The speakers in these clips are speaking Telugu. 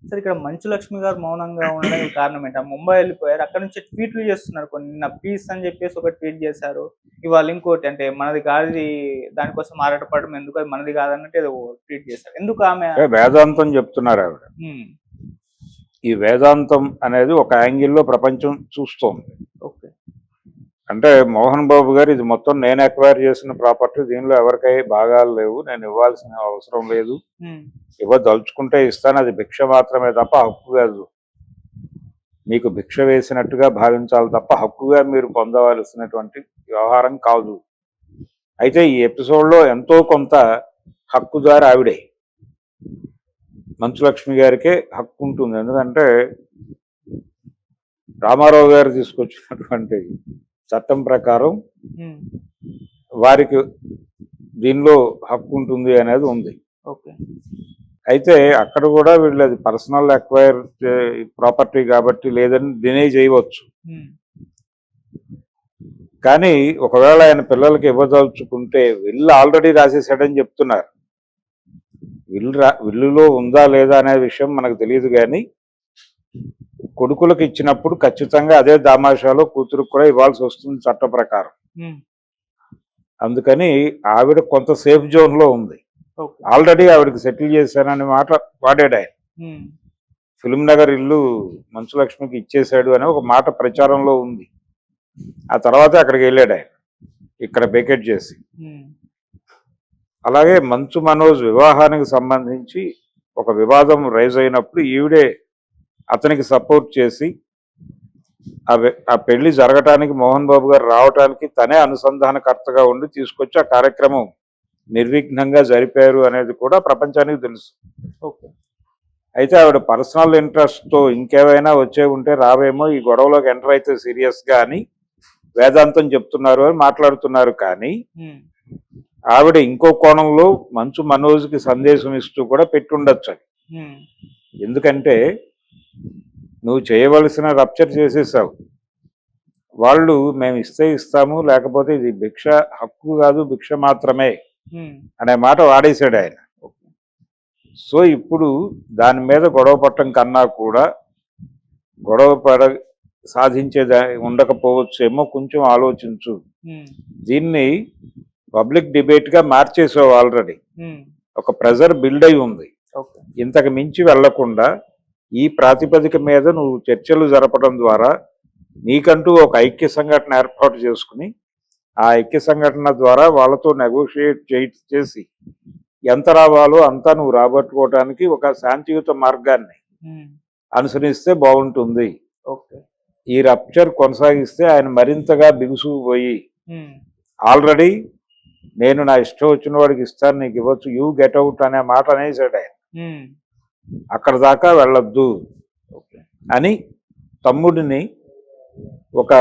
సార్ ఇక్కడ మంచు లక్ష్మి గారు మౌనంగా ఉండడానికి కారణం ఏంటి? ముంబై వెళ్ళిపోయారు. అక్కడి నుంచి ట్వీట్లు చేస్తున్నారు. కొన్ని నిన్న పీస్ అని చెప్పేసి ఒక ట్వీట్ చేశారు. ఇవాళ ఇంకోటి అంటే మనది కానిది దానికోసం ఆరాటపడడం ఎందుకు? అది మనది కాదన్నట్టు ఏదో ట్వీట్ చేశారు. ఎందుకు ఆమె వేదాంతం చెప్తున్నారు ఆవిడ. హ్మ్. ఈ వేదాంతం అనేది ఒక యాంగిల్లో ప్రపంచం చూస్తోంది. ఓకే. అంటే మోహన్ బాబు గారు ఇది మొత్తం నేను ఎక్వైర్ చేసిన ప్రాపర్టీ, దీనిలో ఎవరికై భాగాలు లేవు, నేను ఇవ్వాల్సిన అవసరం లేదు, ఇవ్వదలుచుకుంటే ఇస్తాను, అది భిక్ష మాత్రమే తప్ప హక్కు కాదు, మీకు భిక్ష వేసినట్టుగా భావించాలి తప్ప హక్కుగా మీరు పొందవలసినటువంటి వ్యవహారం కాదు. అయితే ఈ ఎపిసోడ్లో ఎంతో కొంత హక్కుదారు ఆవిడే, మంచులక్ష్మి గారికే హక్కు ఉంటుంది. ఎందుకంటే రామారావు గారు తీసుకొచ్చినటువంటి చట్టం ప్రకారం వారికి దీనిలో హక్కు ఉంటుంది అనేది ఉంది. అయితే అక్కడ కూడా వీళ్ళది పర్సనల్ అక్వైర్ ప్రాపర్టీ కాబట్టి లేదని డినై చేయవచ్చు. కానీ ఒకవేళ ఆయన పిల్లలకి ఇవ్వదలుచుకుంటే విల్లు ఆల్రెడీ రాసేసాడని చెప్తున్నారు. విల్లులో ఉందా లేదా అనే విషయం మనకు తెలియదు, కానీ కొడుకులకు ఇచ్చినప్పుడు ఖచ్చితంగా అదే దామాషాలో కూతురుకు కూడా ఇవ్వాల్సి వస్తుంది చట్ట ప్రకారం. అందుకని ఆవిడ కొంత సేఫ్ జోన్ లో ఉంది. ఆల్రెడీ ఆవిడకి సెటిల్ చేశాననే మాట వాడాడు ఆయన. ఫిలిం నగర్ ఇల్లు మంచులక్ష్మికి ఇచ్చేశాడు అనే ఒక మాట ప్రచారంలో ఉంది. ఆ తర్వాత అక్కడికి వెళ్ళాడు ఆయన, ఇక్కడ బేకెట్ చేసి. అలాగే మంచు మనోజ్ వివాహానికి సంబంధించి ఒక వివాదం రైజ్ అయినప్పుడు ఈవిడే అతనికి సపోర్ట్ చేసి ఆ పెళ్లి జరగటానికి మోహన్ బాబు గారు రావటానికి తనే అనుసంధానకర్తగా ఉండి తీసుకొచ్చి ఆ కార్యక్రమం నిర్విఘ్నంగా జరిపారు అనేది కూడా ప్రపంచానికి తెలుసు. అయితే ఆవిడ పర్సనల్ ఇంట్రెస్ట్తో ఇంకేమైనా వచ్చే ఉంటే రావేమో, ఈ గొడవలోకి ఎంటర్ అయితే సీరియస్గా అని వేదాంతం చెప్తున్నారు అని మాట్లాడుతున్నారు. కానీ ఆవిడ ఇంకో కోణంలో మంచు మనోజ్కి సందేశం ఇస్తూ కూడా పెట్టుండొచ్చు అది. ఎందుకంటే నువ్వు చేయవలసిన రప్చర్ చేసేసావు, వాళ్ళు మేము ఇస్తే ఇస్తాము, లేకపోతే ఇది భిక్ష హక్కు కాదు భిక్ష మాత్రమే అనే మాట వాడేశాడు ఆయన. సో ఇప్పుడు దాని మీద గొడవ పట్టడం కన్నా కూడా గొడవ సాధించేదా ఉండకపోవచ్చేమో, కొంచెం ఆలోచించు, దీన్ని పబ్లిక్ డిబేట్ గా మార్చేసావు ఆల్రెడీ, ఒక ప్రెజర్ బిల్డ్ అయి ఉంది, ఇంతకు మించి వెళ్లకుండా ఈ ప్రాతిపదిక మీద నువ్వు చర్చలు జరపడం ద్వారా నీకంటూ ఒక ఐక్య సంఘటన ఏర్పాటు చేసుకుని ఆ ఐక్య సంఘటన ద్వారా వాళ్ళతో నెగోషియేట్ చేసి ఎంత రావాలో అంతా నువ్వు రాబట్టుకోవడానికి ఒక శాంతియుత మార్గాన్ని అనుసరిస్తే బాగుంటుంది. ఈ రప్చర్ కొనసాగిస్తే ఆయన మరింతగా బిగుసుకుపోయి ఆల్రెడీ నేను నా ఇష్టం వచ్చిన వాడికి ఇస్తాను, నీకు ఇవ్వచ్చు, యూ గెట్ అవుట్ అనే మాట అనేసాడు ఆయన. అక్కడ దాకా వెళ్ళొద్దు అని తమ్ముడిని ఒక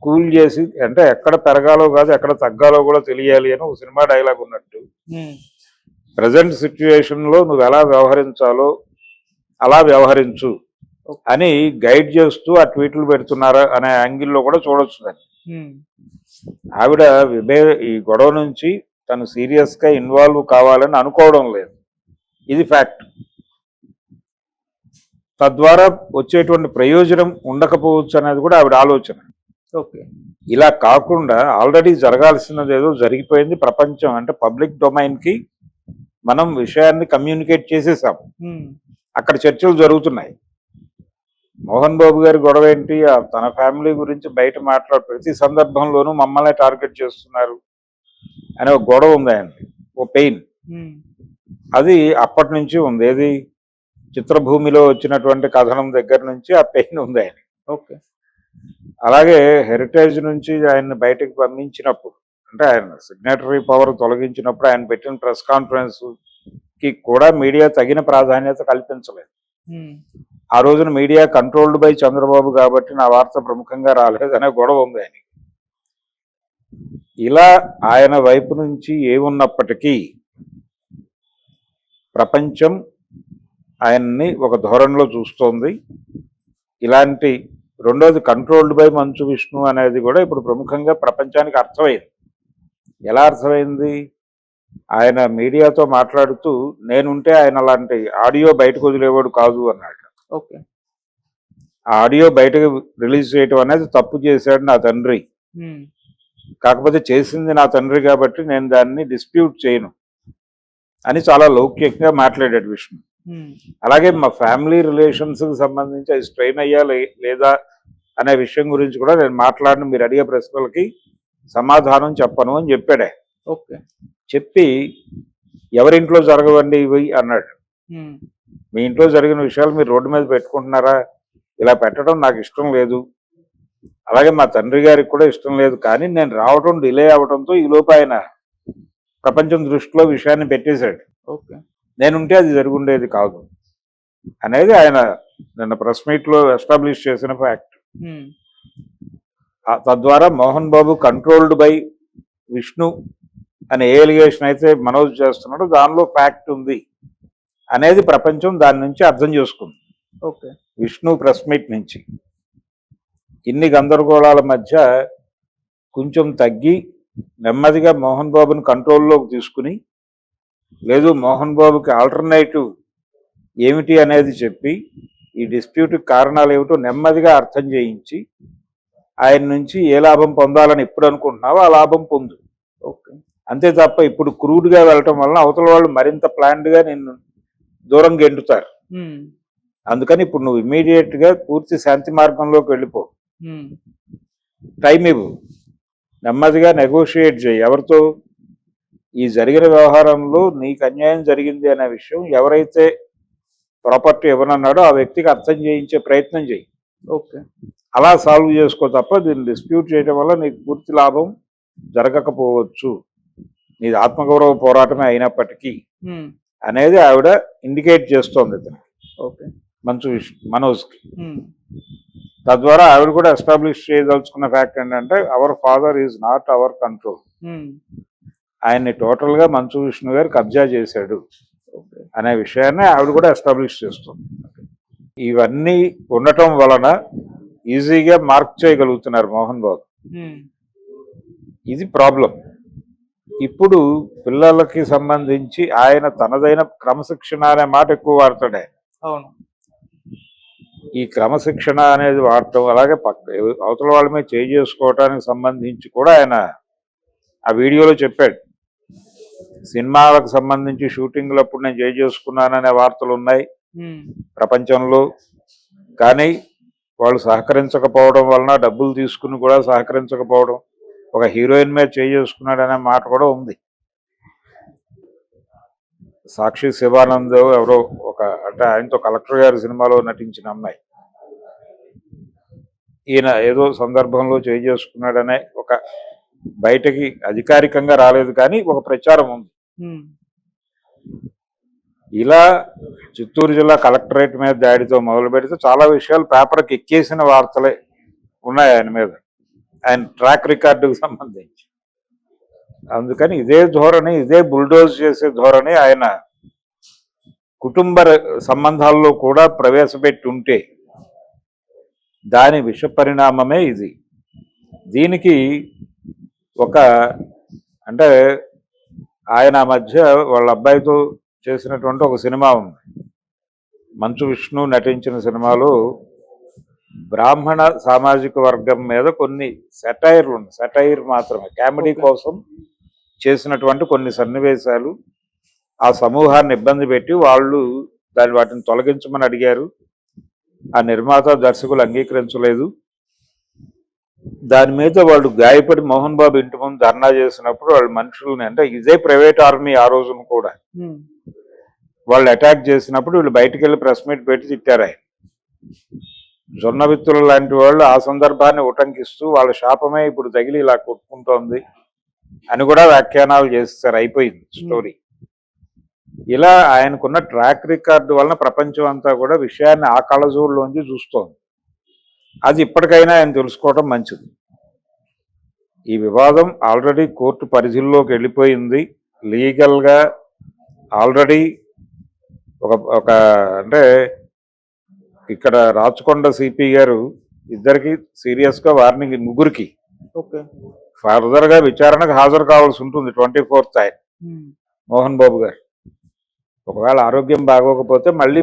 కూల్ చేసి, అంటే ఎక్కడ పెరగాలో కాదు ఎక్కడ తగ్గాలో కూడా తెలియాలి అని ఒక సినిమా డైలాగ్ ఉన్నట్టు ప్రజెంట్ సిచ్యువేషన్ లో నువ్వు ఎలా వ్యవహరించాలో అలా వ్యవహరించు అని గైడ్ చేస్తూ ఆ ట్వీట్లు పెడుతున్నారా అనే యాంగిల్లో కూడా చూడొచ్చు దాన్ని. ఆవిడ ఈ గొడవ నుంచి తను సీరియస్ గా ఇన్వాల్వ్ కావాలని అనుకోవడం లేదు, ఇది ఫ్యాక్ట్. తద్వారా వచ్చేటువంటి ప్రయోజనం ఉండకపోవచ్చు అనేది కూడా ఆవిడ ఆలోచన. ఇలా కాకుండా ఆల్రెడీ జరగాల్సినది ఏదో జరిగిపోయింది, ప్రపంచం అంటే పబ్లిక్ డొమైన్ కి మనం విషయాన్ని కమ్యూనికేట్ చేసేసాం, అక్కడ చర్చలు జరుగుతున్నాయి. మోహన్ బాబు గారి గొడవ ఏంటి, తన ఫ్యామిలీ గురించి బయట ప్రతి సందర్భంలోనూ మమ్మల్ని టార్గెట్ చేస్తున్నారు అనే ఒక గొడవ ఉంది ఆయనకి, ఓ పెయిన్. అది అప్పటి నుంచి ఉంది, ఏది చిత్రభూమిలో వచ్చినటువంటి కథనం దగ్గర నుంచి ఆ పెయిన్ ఉంది ఆయన. అలాగే హెరిటేజ్ నుంచి ఆయన్ని బయటకు పంపించినప్పుడు, అంటే ఆయన సిగ్నేటరీ పవర్ తొలగించినప్పుడు ఆయన పెట్టిన ప్రెస్ కాన్ఫరెన్స్ కి కూడా మీడియా తగిన ప్రాధాన్యత కల్పించలేదు. ఆ రోజున మీడియా కంట్రోల్డ్ బై చంద్రబాబు కాబట్టి నా వార్త ప్రముఖంగా రాలేదనే గొడవ ఉంది ఆయనకి. ఇలా ఆయన వైపు నుంచి ఏమున్నప్పటికీ ప్రపంచం ఆయన్ని ఒక ధోరణిలో చూస్తోంది. ఇలాంటి రెండోది కంట్రోల్డ్ బై మంచు విష్ణు అనేది కూడా ఇప్పుడు ప్రముఖంగా ప్రపంచానికి అర్థమైంది. ఎలా అర్థమైంది, ఆయన మీడియాతో మాట్లాడుతూ నేనుంటే ఆయన అలాంటి ఆడియో బయటకు వదిలేవాడు కాదు అన్నాడు. ఓకే. ఆ ఆడియో బయటకు రిలీజ్ చేయటం అనేది తప్పు చేశాడు నా తండ్రి. ఉమ్, కాకపోతే చేసింది నా తండ్రి కాబట్టి నేను దాన్ని డిస్ప్యూట్ చేయను అని చాలా లౌక్యంగా మాట్లాడాడు విష్ణు. ఉమ్, అలాగే మా ఫ్యామిలీ రిలేషన్స్కి సంబంధించి అది స్ట్రెయిన్ అయ్యా లేదా అనే విషయం గురించి కూడా నేను మాట్లాడిన మీరు అడిగే ప్రశ్నలకి సమాధానం చెప్పను అని చెప్పాడు ఆయన. ఓకే. చెప్పి ఎవరింట్లో జరగవండి ఇవి అన్నాడు. ఉమ్, మీ ఇంట్లో జరిగిన విషయాలు మీరు రోడ్డు మీద పెట్టుకుంటున్నారా? ఇలా పెట్టడం నాకు ఇష్టం లేదు, అలాగే మా తండ్రి గారికి కూడా ఇష్టం లేదు. కానీ నేను రావడం డిలే అవడంతో ఈ లోపు ఆయన ప్రపంచం దృష్టిలో విషయాన్ని పెట్టేశాడు. ఓకే. నేనుంటే అది జరుగుండేది కాదు అనేది ఆయన నిన్న ప్రెస్ మీట్లో ఎస్టాబ్లిష్ చేసిన ఫ్యాక్ట్. ఉమ్, తద్వారా మోహన్ బాబు కంట్రోల్డ్ బై విష్ణు అనే ఏ ఎలిగేషన్ అయితే మనోజ్ చేస్తున్నాడో దానిలో ఫ్యాక్ట్ ఉంది అనేది ప్రపంచం దాని నుంచి అర్థం చేసుకుంది. ఓకే. విష్ణు ప్రెస్ మీట్ నుంచి ఇన్ని గందరగోళాల మధ్య కొంచెం తగ్గి నెమ్మదిగా మోహన్ బాబుని కంట్రోల్లోకి తీసుకుని, లేదు మోహన్ బాబుకి ఆల్టర్నేటివ్ ఏమిటి అనేది చెప్పి ఈ డిస్ప్యూట్కి కారణాలు ఏమిటో నెమ్మదిగా అర్థం చేయించి ఆయన నుంచి ఏ లాభం పొందాలని ఎప్పుడు అనుకుంటున్నావో ఆ లాభం పొందు. ఓకే. అంతే తప్ప ఇప్పుడు క్రూడ్గా వెళ్ళటం వలన అవతల వాళ్ళు మరింత ప్లాన్డ్గా నిన్ను దూరం గెంటుతారు. ఉమ్, అందుకని ఇప్పుడు నువ్వు ఇమ్మీడియట్గా పూర్తి శాంతి మార్గంలోకి వెళ్ళిపో. ఉమ్, టైం ఇవ్వు, నెమ్మదిగా నెగోషియేట్ చేయి. ఎవరితో? ఈ జరిగిన వ్యవహారంలో నీకు అన్యాయం జరిగింది అనే విషయం ఎవరైతే ప్రాపర్టీ ఇవ్వనన్నాడో ఆ వ్యక్తికి అర్థం చేయించే ప్రయత్నం చేయి. ఓకే. అలా సాల్వ్ చేసుకో తప్ప దీన్ని డిస్ప్యూట్ చేయడం వల్ల నీకు పూర్తి లాభం జరగకపోవచ్చు, నీది ఆత్మగౌరవ పోరాటమే అయినప్పటికీ ఉమ్, అనేది ఆవిడ ఇండికేట్ చేస్తోంది ఇతను ఓకే. మనోజ్కి. ఉమ్, తద్వారా ఆవిడ కూడా ఎస్టాబ్లిష్ చేయదలుచుకున్న ఫ్యాక్ట్ ఏంటంటే our father is not our control, um, ఆయన్ని టోటల్గా మంచు విష్ణు గారు కబ్జా చేశాడు ఓకే. అనే విషయాన్ని ఆవిడ కూడా ఎస్టాబ్లిష్ చేస్తుంది. ఇవన్నీ ఉండటం వలన ఈజీగా మార్క్ చేయగలుగుతున్నారు మోహన్ బాబు. ఉమ్, ఇది ప్రాబ్లం. ఇప్పుడు పిల్లలకి సంబంధించి ఆయన తనదైన క్రమశిక్షణ అనే మాట ఎక్కువ వాడతాడే. అవును. ఈ క్రమశిక్షణ అనేది వాడటం, అలాగే అవతల వాళ్ళ మీద చేయి చేసుకోవటానికి సంబంధించి కూడా ఆయన ఆ వీడియోలో చెప్పాడు. సినిమాలకు సంబంధించి షూటింగ్లప్పుడు నేను చేయి చేసుకున్నాననే వార్తలు ఉన్నాయి ఉమ్, ప్రపంచంలో. కానీ వాళ్ళు సహకరించకపోవడం వలన, డబ్బులు తీసుకుని కూడా సహకరించకపోవడం, ఒక హీరోయిన్ మీద చేయి చేసుకున్నాడు అనే మాట కూడా ఉంది. సాక్షి శివానంద్ ఎవరో అంటే ఆయనతో కలెక్టర్ గారి సినిమాలో నటించిన అమ్మాయి, ఈయన ఏదో సందర్భంలో చేయి చేసుకున్నాడనే ఒక బయటకి అధికారికంగా రాలేదు కానీ ఒక ప్రచారం ఉంది. ఉమ్, ఇలా చిత్తూరు జిల్లా కలెక్టరేట్ మీద దాడితో మొదలు పెడితే చాలా విషయాలు పేపర్కి ఎక్కేసిన వార్తలే ఉన్నాయి ఆయన మీద, ఆయన ట్రాక్ రికార్డుకు సంబంధించి. అందుకని ఇదే ధోరణి, ఇదే బుల్డోజ్ చేసే ధోరణి ఆయన కుటుంబ సంబంధాల్లో కూడా ప్రవేశపెట్టి ఉంటే దాని విష పరిణామమే ఇది. దీనికి అంటే ఆయన మధ్య వాళ్ళ అబ్బాయితో చేసినటువంటి ఒక సినిమా ఉంది, మంచు విష్ణు నటించిన సినిమాలో బ్రాహ్మణ సామాజిక వర్గం మీద కొన్ని సెటైర్ మాత్రమే కామెడీ కోసం చేసినటువంటి కొన్ని సన్నివేశాలు ఆ సమూహాన్ని ఇబ్బంది పెట్టి వాళ్ళు వాటిని తొలగించమని అడిగారు. ఆ నిర్మాత దర్శకులు అంగీకరించలేదు. దాని మీద వాళ్ళు గాయపడి మోహన్ బాబు ఇంటి ముందు ధర్నా చేసినప్పుడు వాళ్ళ మనుషుల్ని, అంటే ఇదే ప్రైవేట్ ఆర్మీ ఆ రోజున కూడా, వాళ్ళు అటాక్ చేసినప్పుడు వీళ్ళు బయటికి వెళ్ళి ప్రెస్ మీట్ పెట్టి తిట్టారు. ఆయన జొన్నవిత్తులు లాంటి వాళ్ళు ఆ సందర్భాన్ని ఉటంకిస్తూ వాళ్ళ శాపమే ఇప్పుడు తగిలి ఇలా కొట్టుకుంటోంది అని కూడా వ్యాఖ్యానాలు చేస్తారు. అయిపోయింది స్టోరీ. ఇలా ఆయనకున్న ట్రాక్ రికార్డు వలన ప్రపంచం అంతా కూడా విషయాన్ని ఆ కళ్ళజోడులోంచి చూస్తోంది. అది ఇప్పటికైనా ఆయన తెలుసుకోవడం మంచిది. ఈ వివాదం ఆల్రెడీ కోర్టు పరిధిలోకి వెళ్ళిపోయింది. లీగల్గా ఆల్రెడీ అంటే ఇక్కడ రాచకొండ సిపి గారు ఇద్దరికి సీరియస్గా వార్నింగ్, ముగ్గురికి ఫర్దర్గా విచారణకు హాజరు కావాల్సి ఉంటుంది 24th ఆయన. మోహన్ బాబు గారు. ఒకవేళ ఆరోగ్యం బాగోకపోతే మళ్ళీ